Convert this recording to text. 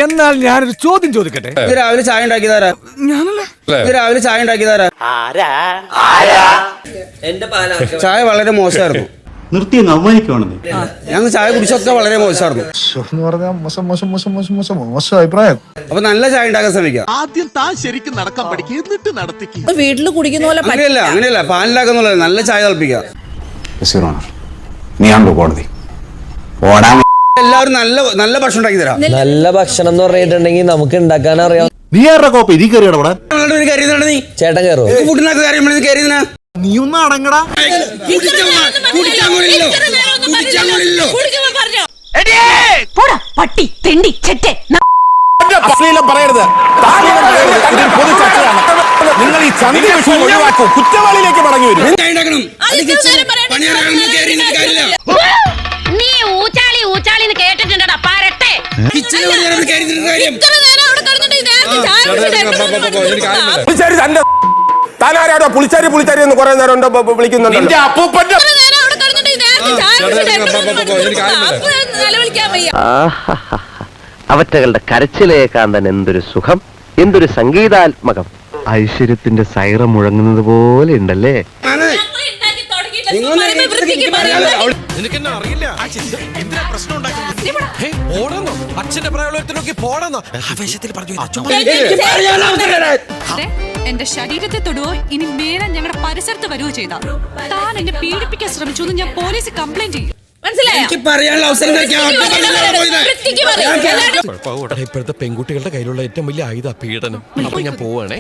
എന്നാൽ ഞാനൊരു ചോദ്യം ചോദിക്കട്ടെ. രാവിലെ ചായ ഉണ്ടാക്കിയതാരാ? ഞാനല്ലേ. രാവിലെ ചായ ഉണ്ടാക്കിയതാരാ? ചായ വളരെ മോശമായിരുന്നു. നിർത്തിയെന്ന് അവമാനിക്കുവാണെന്ന്. ഞങ്ങൾ ചായ കുടിച്ചൊക്കെ വളരെ മോശമായിരുന്നു. അഭിപ്രായം. അപ്പൊ നല്ല ചായ ഉണ്ടാക്കാൻ ശ്രമിക്കാം. ആദ്യം താൻ ശരിക്കും നടക്കാൻ പഠിക്കുക, എന്നിട്ട് നടത്തിക്കുക. വീട്ടിൽ കുടിക്കുന്ന പോലെ അങ്ങനെയല്ല പാലിലാക്കുന്നുള്ള നല്ല ചായ തിളപ്പിക്കാം. കോടതി എല്ലാവരും നല്ല ഭക്ഷണം ഉണ്ടാക്കി തരാം. നല്ല ഭക്ഷണം എന്ന് പറഞ്ഞിട്ടുണ്ടെങ്കിൽ നമുക്ക് ഉണ്ടാക്കാൻ അറിയാം. നീ ആരുടെ കോപ്പ ഇതി കയറിയടാ? നീ ചേട്ടൻ കയറോ? ഫുഡിനകത്ത് കാര്യം കയറിയതിനാ? നീ ഒന്ന് അടങ്ങടാ. പട്ടി തെണ്ടി ചെറ്റെ അശ്ലീലം പറയരുത്. ഇതൊരു പൊതു ചർച്ചയാണ്. നിങ്ങൾ ഈ ചന്തി വിഷയം ഒഴിവാക്കൂ. കുറ്റവാളിയിലേക്ക് മടങ്ങി വരും. നീ ഊച്ചാളിന്ന് കേട്ടിട്ടുണ്ടടാ പാരട്ടെ. താനാരാടോ പുളിച്ചാരി എന്ന് കുറെ നേരം വിളിക്കുന്നുണ്ട്. അപ്പൂപ്പന്റെ അവറ്റകളുടെ കരച്ചിലേക്കാൻ തന്നെ എന്തൊരു സുഖം, എന്തൊരു സംഗീതാത്മകം. ഐശ്വര്യത്തിന്റെ സൈറ മുഴങ്ങുന്നത് പോലെ ഉണ്ടല്ലേ. എന്റെ ശരീരത്തെ തൊടുവോ ഇനി മേലെ ഞങ്ങളുടെ പരിസരത്ത് വരുവോ ചെയ്താ താൻ എന്നെ പീഡിപ്പിക്കാൻ ശ്രമിച്ചു എന്ന് ഞാൻ പോലീസ് കംപ്ലൈന്റ് ചെയ്യും. ഇപ്പോഴത്തെ പെൺകുട്ടികളുടെ കയ്യിലുള്ള ഏറ്റവും വലിയ ആയുധ പീഡനം. അപ്പൊ ഞാൻ പോവാണേ.